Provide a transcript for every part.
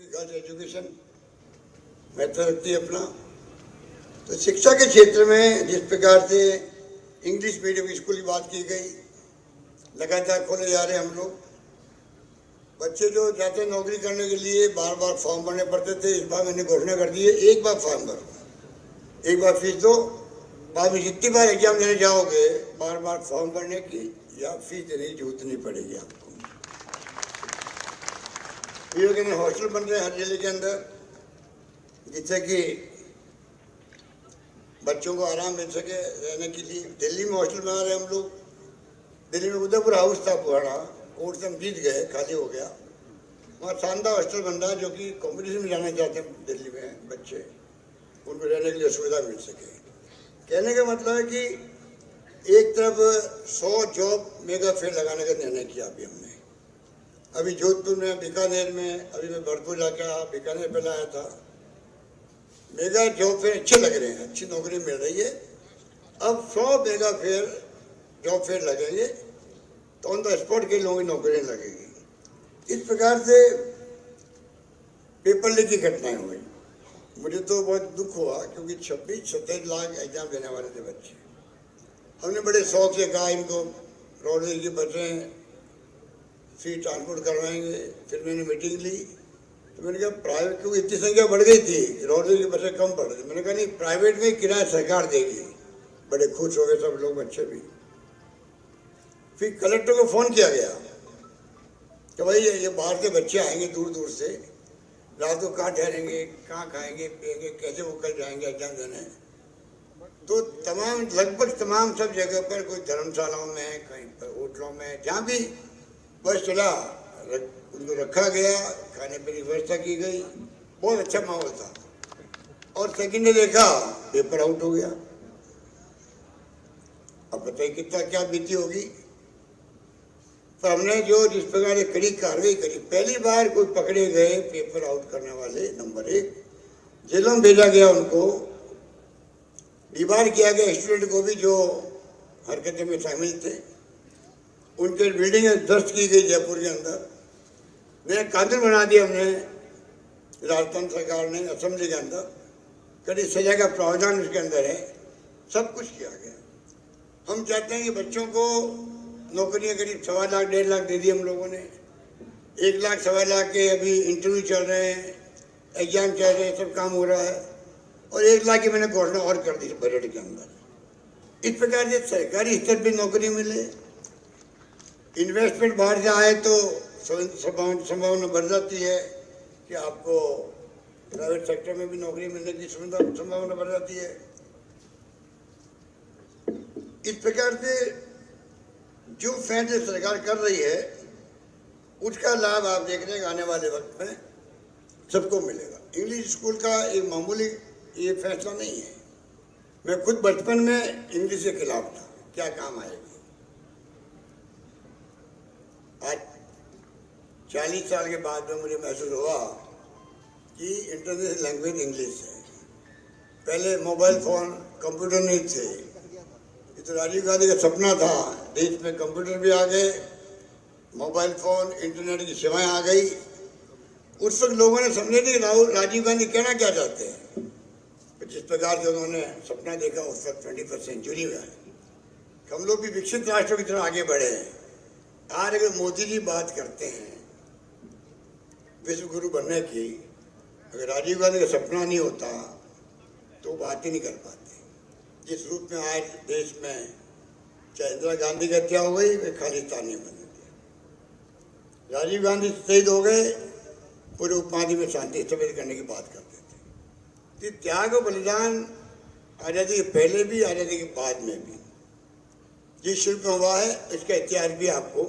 की girls education महत्व रखती है अपना। तो शिक्षा के क्षेत्र में जिस प्रकार से इंग्लिश मीडियम स्कूल की बात की गई, लगातार खोले जा रहे हैं हम लोग। बच्चे जो जाते नौकरी करने के लिए बार बार फॉर्म भरने पड़ते थे, इस बार मैंने घोषणा कर दी है, एक बार फॉर्म भरो, एक बार फीस दो, बाद में जितनी बार एग्जाम देने जाओगे बार बार फॉर्म भरने की या फीस देने की जरूरत नहीं पड़ेगी आपको। ये हॉस्टल बन रहे हैं हर जिले के अंदर, जिससे कि बच्चों को आराम मिल सके रहने के लिए। दिल्ली में हॉस्टल बना रहे हैं हम लोग। दिल्ली में उदयपुर हाउस था पुराना, कोर्ट से हम जीत गए, खाली हो गया। वहाँ शानदार हॉस्टल बन रहा है, जो कि कॉम्पिटिशन में जाना चाहते हैं दिल्ली में बच्चे, उनको रहने के लिए सुविधा मिल सके। कहने का मतलब है कि एक तरफ 100 जॉब मेगा फेयर लगाने का निर्णय किया अभी हमने। अभी जोधपुर में, बीकानेर में, अभी मैं भरतपुर जाकर बीकानेर पे लाया था। मेगा जॉब फेयर अच्छे लग रहे हैं, अच्छी नौकरी मिल रही है। अब 100 मेगा फेयर जॉब फेयर लगेंगे तो ऑन द स्पॉट के लोगों की नौकरियां लगेगी। इस प्रकार से पेपर लीक की घटनाएं हुई। मुझे तो बहुत दुख हुआ, क्योंकि 26-27 लाख एग्जाम देने वाले थे बच्चे। हमने बड़े शौक से कहा इनको रोडवेज की बसें फ्री ट्रांसपोर्ट करवाएंगे। फिर मैंने मीटिंग ली तो मैंने कहा प्राइवेट, क्योंकि इतनी संख्या बढ़ गई थी, रोडवेज की बसें कम पड़ रही। मैंने कहा नहीं, प्राइवेट में किराया सरकार देगी। बड़े खुश हो गए सब लोग, बच्चे भी। फिर कलेक्टर को फोन किया गया कि भाई ये बाहर के बच्चे आएंगे दूर दूर से, रात को कहाँ ठहरेंगे, कहाँ खाएंगे पिएंगे, कैसे वो कल जाएंगे एग्जाम देने। तो तमाम, लगभग तमाम सब जगह पर, कोई धर्मशालाओं में, कहीं पर होटलों में, जहाँ भी बस चला उनको रखा गया, खाने पीने की व्यवस्था की गई, बहुत अच्छा माहौल था। और सेकंड ने देखा पेपर आउट हो गया। अब बताइए कितना क्या बीती होगी। तो हमने जो जिस प्रकार से कड़ी कार्रवाई करी, पहली बार कोई पकड़े गए पेपर आउट करने वाले, नंबर 1 जेलों में भेजा गया, उनको डिबार किया गया स्टूडेंट को भी जो हरकतें में शामिल थे। उनके बिल्डिंग ध्वस्त की गई जयपुर के अंदर। नया कानून बना दिया हमने, राजस्थान सरकार ने असेंबली के अंदर, कड़ी सजा का प्रावधान उसके अंदर है, सब कुछ किया गया। हम चाहते हैं कि बच्चों को नौकरियां करीब 1.25 लाख 1.5 लाख दे दी हम लोगों ने। 1 लाख 1.25 लाख के अभी इंटरव्यू चल रहे हैं, एग्जाम चल रहे हैं, सब काम हो रहा है। और 1 लाख की मैंने घोषणा और कर दी बजट के अंदर। इस प्रकार से सरकारी स्तर पर नौकरी मिले, इन्वेस्टमेंट बाहर से आए तो संभावना बढ़ जाती है कि आपको प्राइवेट सेक्टर में भी नौकरी मिलने की संभावना बढ़ जाती है। इस प्रकार से जो फैसले सरकार कर रही है उसका लाभ आप देख रहे हैं आने वाले वक्त में सबको मिलेगा। इंग्लिश स्कूल का एक मामूली ये फैसला नहीं है। मैं खुद बचपन में इंग्लिश के खिलाफ था, क्या काम आएगी। आज 40 साल के बाद में मुझे महसूस हुआ कि इंटरनेशनल लैंग्वेज इंग्लिश है। पहले मोबाइल फोन, कंप्यूटर नहीं थे। ये तो राजीव गांधी का सपना था, देश में कंप्यूटर भी आ गए, मोबाइल फोन, इंटरनेट की सेवाएं आ गई। उस वक्त लोगों ने समझे थे कि राजीव गांधी कहना क्या चाहते हैं। जिस प्रकार से उन्होंने सपना देखा उस वक्त 21वीं सेंचुरी में हम लोग भी विकसित राष्ट्रों की तरह आगे बढ़े हैं। आज अगर मोदी जी बात करते हैं विश्व गुरु बनने की, अगर राजीव गांधी का सपना नहीं होता तो बात ही नहीं कर पाते। जिस रूप में आज देश में चाहे इंदिरा गांधी की हत्या हो गई, वे खालिस्तानी बन गए। राजीव गांधी शहीद हो गए, पूरे उपमहाद्वीप में शांति स्थापित करने की बात करते थे। त्याग और बलिदान आज़ादी के पहले भी, आज़ादी के बाद में भी जिस शिल्प में हुआ है, इसका इतिहास भी आपको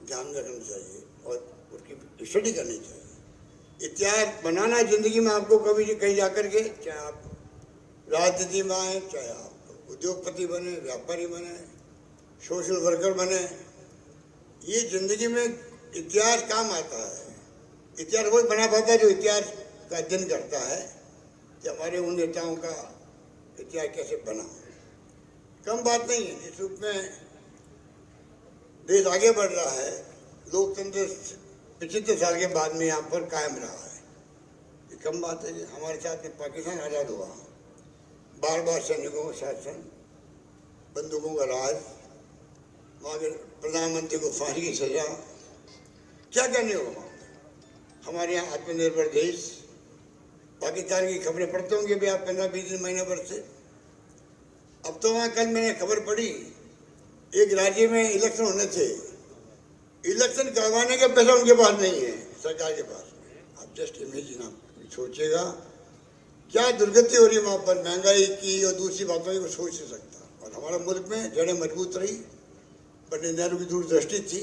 ध्यान रखना चाहिए और उसकी स्टडी करनी चाहिए। इतिहास बनाना जिंदगी में आपको कभी कहीं जाकर के, चाहे आप राजनीति में आए, चाहे आप उद्योगपति बने, व्यापारी बने, सोशल वर्कर बने, ये जिंदगी में इतिहास काम आता है। इतिहास वही बना पाता है जो इतिहास का अध्ययन करता है कि हमारे उन नेताओं का इतिहास कैसे बना। कम बात नहीं है। जिस रूप में देश आगे बढ़ रहा है, लोकतंत्र 75 साल के बाद में यहाँ पर कायम रहा है। ये कम बात है। हमारे साथ में पाकिस्तान आज़ाद हुआ, बार बार सैनिकों का शासन, बंदूकों का राज, वहाँ के प्रधानमंत्री को फांसी की सजा, क्या क्या नहीं हुआ। हमारे यहाँ आत्मनिर्भर देश, पाकिस्तान की खबरें पढ़ते होंगे भी आप 15-20 दिन महीने भर से। अब तो वहाँ कल मैंने खबर पढ़ी, एक राज्य में इलेक्शन होने थे, इलेक्शन करवाने का पैसा उनके पास नहीं है, सरकार के पास। आप जस्ट इमेजिन, आप सोचेगा क्या दुर्गति हो रही है वहाँ पर, महंगाई की और दूसरी बातों की, वो सोच नहीं सकता। और हमारा मुल्क में जड़ें मजबूत रही, पंडित नेहरू की दूरदृष्टि थी,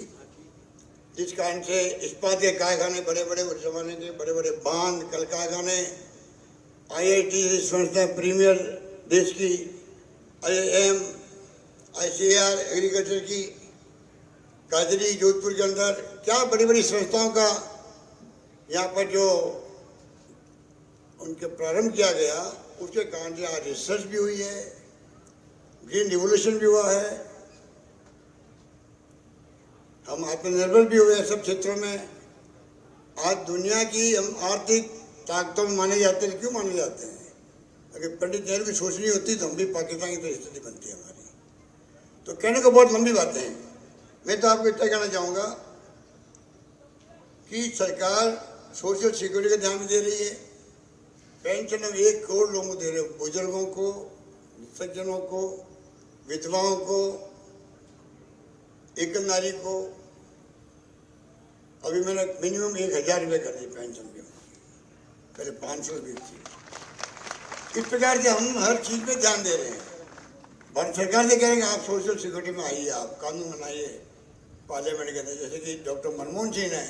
जिस कारण से इस्पात के कारखाने बड़े बड़े उस जमाने के बड़े बड़े बांध, कल कारखाने, IIT संस्था प्रीमियर देश की, IIM, ICAR एग्रीकल्चर की, काजरी जोधपुर के अंदर, क्या बड़ी बड़ी संस्थाओं का यहाँ पर जो उनके प्रारंभ किया गया, उसके कारण से आज रिसर्च भी हुई है, ग्रीन रिवोल्यूशन भी हुआ है, हम आत्मनिर्भर भी हुए हैं सब क्षेत्रों में। आज दुनिया की हम आर्थिक ताकतों में माने जाते हैं। क्यों माने जाते हैं? अगर पंडित नेहरू की सोच नहीं होती तो हम भी पाकिस्तान की तरह स्थिति बनती है हमारी। तो कहने को बहुत लंबी बातें हैं, मैं तो आपको इतना कहना चाहूँगा कि सरकार सोशल सिक्योरिटी का ध्यान भी दे रही है। पेंशन हम 1 करोड़ लोगों को दे रहे हैं, बुजुर्गों को, सज्जनों को, विधवाओं को, एकल नारी को। अभी मैंने मिनिमम 1000 रुपये कर दी पेंशन की, पहले 500 भी थी। इस प्रकार से हम हर चीज़ पे ध्यान दे रहे हैं। भारत सरकार से कहेंगे आप सोशल सिक्योरिटी में आइए, आप कानून बनाइए पार्लियामेंट के अंदर। जैसे कि डॉक्टर मनमोहन सिंह ने,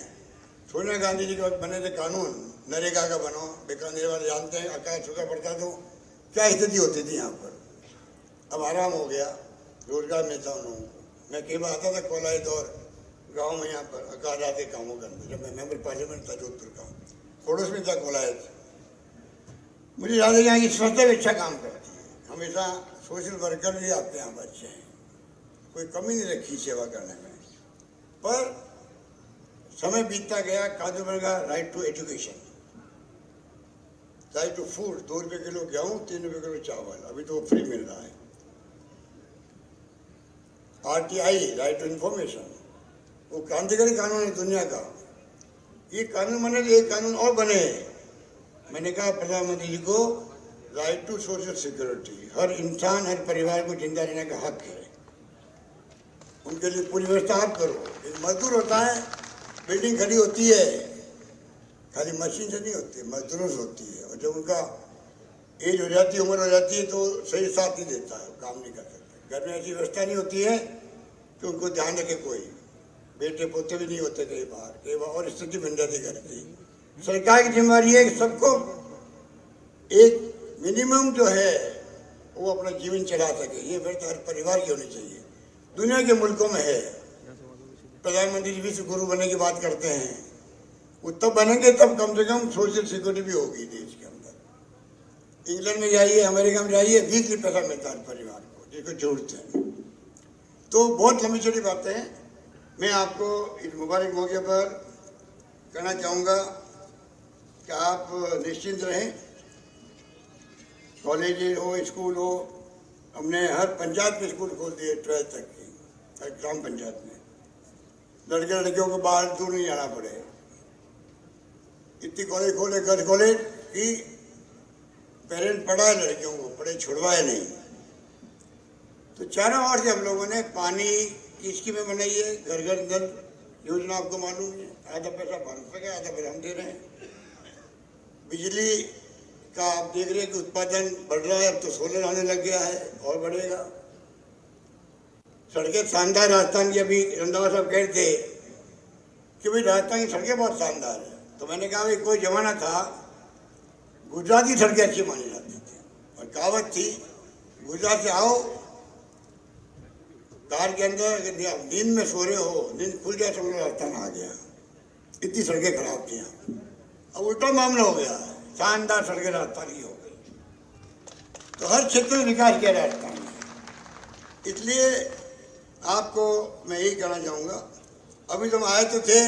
सोनिया गांधी जी के वक्त बने थे कानून, नरेगा का बनाओ, बेकानूनी वाले जानते हैं, अकाल सूखा पड़ता तो क्या स्थिति होती थी यहाँ पर। अब आराम हो गया, रोजगार मिलता उन लोगों को। मैं कई बार आता था कोलायत और गाँव में, यहाँ पर अकाल आते कामों के अंदर, जब मैं मेंबर पार्लियामेंट था जोधपुर का, पड़ोस में था कोलायत। मुझे याद है यहाँ की संस्था भी अच्छा काम करती है, हमेशा सोशल वर्कर भी आपके यहाँ अच्छे हैं, कोई कमी नहीं रखी सेवा करने में। पर समय बीतता गया, कानून बन गया right to education, right to food, 2 रुपये किलो गेहूँ, 3 रुपये किलो चावल, अभी तो फ्री मिल रहा है। RTI, राइट टू इंफॉर्मेशन, वो क्रांतिकारी कानून है दुनिया का। ये कानून बने, एक कानून और बने। मैंने कहा प्रधानमंत्री जी को राइट टू सोशल सिक्योरिटी, हर इंसान, हर परिवार को जिंदा रहने का हक है, उनके लिए पूरी व्यवस्था आप करो। एक मजदूर होता है, बिल्डिंग खड़ी होती है, खाली मशीन से नहीं होती, मजदूरों से होती है। और जब उनका एज हो जाती है, उम्र हो जाती है, तो सही साथ नहीं देता है, काम नहीं कर सकता। घर में ऐसी व्यवस्था नहीं होती है कि उनको ध्यान रखे कोई, बेटे पोते भी नहीं होते कई बार और स्थिति बन जाती घर की। सरकार की जिम्मेदारी है कि सबको एक मिनिमम जो है वो अपना जीवन चला सके। ये व्यवस्था हर परिवार की होनी चाहिए। दुनिया के मुल्कों में है। प्रधानमंत्री जी विश्व गुरु बनने की बात करते हैं, वो तब बनेंगे तब कम से कम सोशल सिक्योरिटी भी होगी देश के अंदर। इंग्लैंड में जाइए, अमेरिका में जाइए, वीकली पैसा मिलता है परिवार को जिसको जोड़ते हैं। तो बहुत लंबी चौड़ी बातें हैं। मैं आपको इस मुबारक मौके पर कहना चाहूँगा कि आप निश्चिंत रहें। कॉलेज हो, स्कूल हो, हमने हर पंचायत में स्कूल खोल दिए 12th तक की, हर ग्राम पंचायत में। लड़के लड़कियों को बाहर दूर नहीं जाना पड़े। इतनी कॉलेज खोले, गर्ल्स कॉलेज की पेरेंट पढ़ाए लड़कियों को, पढ़े छुड़वाए नहीं। तो चारों ओर से हम लोगों ने पानी की स्कीमें बनाई है, घर घर नल योजना आपको मालूम है, आधा पैसा भारत का है, आधा पैसा हम दे रहे हैं। बिजली का आप देख रहे हैं कि उत्पादन बढ़ रहा है, अब तो सोलर आने लग गया है और बढ़ेगा। सड़कें शानदार राजस्थान की, अभी रंधावा साहब कह रहे थे कि भाई राजस्थान की सड़कें बहुत शानदार है। तो मैंने कहा भाई कोई जमाना था गुजरात की सड़कें अच्छी मानी जाती थी और कहावत थी गुजरात से आओ, कार के अंदर नींद में सो रहे हो, नींद खुल जाए समझो राजस्थान आ गया। इतनी सड़कें खराब थी यहाँ। अब उल्टा मामला हो गया, शानदार सड़कें राजस्थान की हो गई। तो हर क्षेत्र में विकास किया राजस्थान में। इसलिए आपको मैं यही कहना चाहूँगा, अभी तुम आए तो थे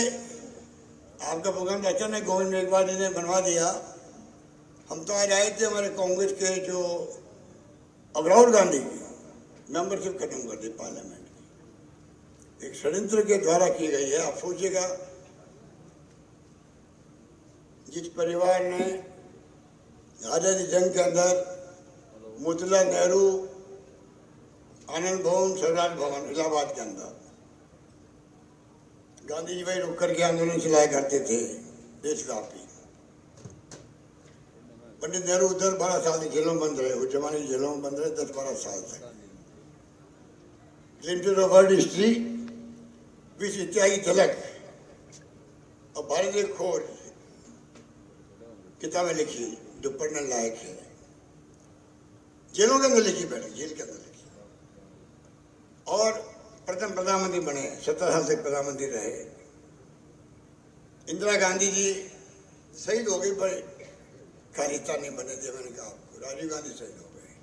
आपका प्रोग्राम तो अचानक गोविंद मेघवाल जी ने बनवा दिया। हम तो आज आए थे, हमारे कांग्रेस के जो अब राहुल गांधी की मेंबरशिप खत्म कर दी पार्लियामेंट की, एक षड्यंत्र के द्वारा की गई है। आप सोचिएगा, जिस परिवार ने आजादी जंग के अंदर मोतीलाल नेहरू, आनंद भवन, सरदार भवन इलाहाबाद के अंदर गांधी जी भाई रुक करके आंदोलन चलाया करते थे देशव्यापी। पंडित नेहरू उधर 12 साल की जेलों में बंद रहे, उस जमाने की जेलों में बंद रहे 10-12 साल तक। लिमिटेड ऑफ वर्ल्ड हिस्ट्री, विश्व इतिहास की झलक और भारतीय खोज किताबें लिखी जो पढ़ने लायक है। जेलों के अंदर लिखी, बैठे जेल के अंदर लिखी, और प्रथम प्रधानमंत्री बने, 17 साल तक प्रधानमंत्री रहे। इंदिरा गांधी जी शहीद हो गई पर खालिस्तानी बने थे, मैंने कहा आपको। राजीव गांधी शहीद हो गए,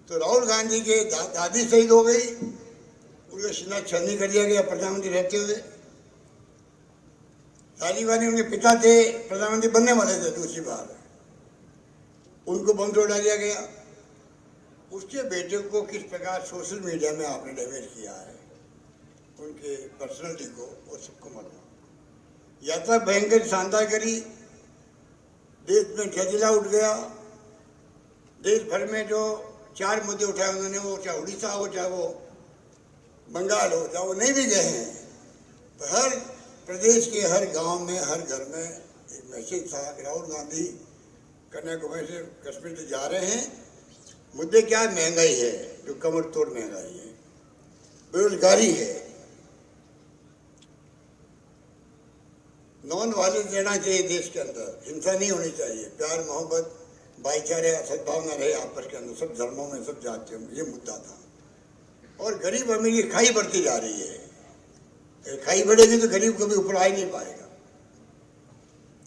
तो राहुल गांधी के दादी शहीद हो गई, उनका सीना छलनी कर दिया गया प्रधानमंत्री रहते हुए। राजीव गांधी उनके पिता थे, प्रधानमंत्री बनने वाले थे दूसरी बार, उनको बम तोड़ दिया गया। उसके बेटे को किस प्रकार सोशल मीडिया में आपने डैमेज किया है, उनके पर्सनलिटी को, वो सबको मालूम। यात्रा भयंकर शानदार करी, देश में ठेला उठ गया। देश भर में जो 4 मुद्दे उठाए उन्होंने, वो चाहे उड़ीसा हो, चाहे वो बंगाल हो, चाहे वो नहीं भी गए हैं, तो हर प्रदेश के हर गांव में, हर घर में एक मैसेज था कि राहुल गांधी कन्याकुमारी से कश्मीर तक जा रहे हैं। मुद्दे क्या है? महंगाई है, जो कमर तोड़ महंगाई है, बेरोजगारी है, नॉन वायलेंस रहना चाहिए देश के अंदर, हिंसा नहीं होनी चाहिए, प्यार मोहब्बत भाईचारे सद्भावना रहे आपस के अंदर, सब धर्मों में, सब जातियों में, ये मुद्दा था। और गरीब अमीर की खाई बढ़ती जा रही है, खाई बढ़ेगी तो गरीब कभी ऊपर आ ही नहीं पाएगा,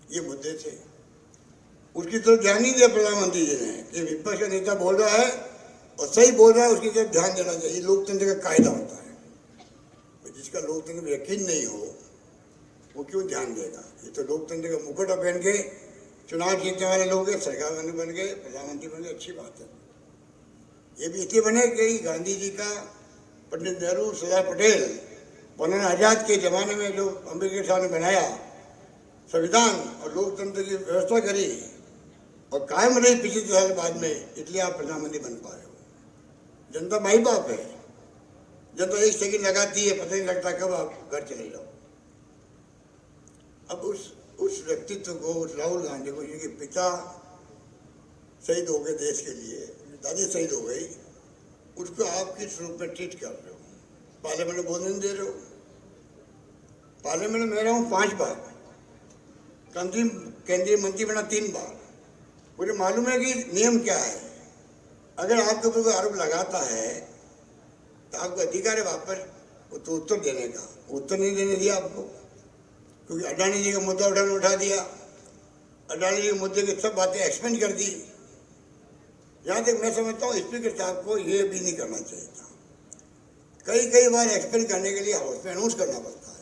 ये मुद्दे थे। उसकी तरफ ध्यान नहीं दिया प्रधानमंत्री जी ने कि विपक्ष का नेता बोल रहा है और सही बोल रहा है, उसकी तरफ ध्यान देना चाहिए। लोकतंत्र का कायदा होता है, जिसका लोकतंत्र में यकीन नहीं हो वो क्यों ध्यान देगा। ये तो लोकतंत्र का मुकुट पहन के चुनाव जीतने वाले लोग हैं, सरकार बन गए, प्रधानमंत्री बन गए, अच्छी बात है। ये भी इसलिए बने कि गांधी जी का, पंडित नेहरू, सरदार पटेल, उन्होंने आजाद के जमाने में जो अम्बेडकर साहब ने बनाया संविधान और लोकतंत्र की व्यवस्था करी और कायम रही 25 साल बाद में, इसलिए आप प्रधानमंत्री बन पाए हो। जनता माई बाप है, जनता 1 सेकंड लगाती है, पता नहीं लगता कब आप घर चले जाओ। अब उस व्यक्तित्व को, उस राहुल गांधी को, जिनके पिता शहीद हो गए देश के लिए, दादी शहीद हो गई, उसको आप किस रूप में ट्रीट कर रहे हो? पार्लियामेंट में बोलने नहीं दे रहे हो। पार्लियामेंट में मैं रहा हूँ 5 बार, केंद्रीय मंत्री बना 3 बार। मुझे मालूम है कि नियम क्या है। अगर आपके ऊपर कोई आरोप लगाता है तो आपको अधिकार है वापस तो उत्तर देने का, उत्तर नहीं देने दिया आपको, क्योंकि अडानी जी का मुद्दा उठा दिया, अडानी जी के मुद्दे की सब बातें एक्सपेंड कर दी। जहाँ तक मैं समझता हूँ स्पीकर साहब को ये भी नहीं करना चाहिए था। कई बार एक्सपेंड करने के लिए हाउस में अनाउंस करना पड़ता है।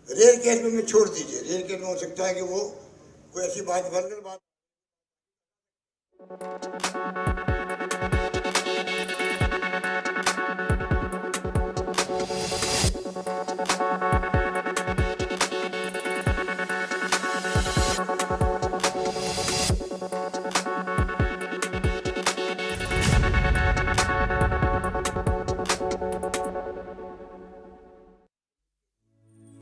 रेयर केस में छोड़ दीजिए, रेयर केस में हो सकता है कि वो कोई ऐसी बात भरकर बात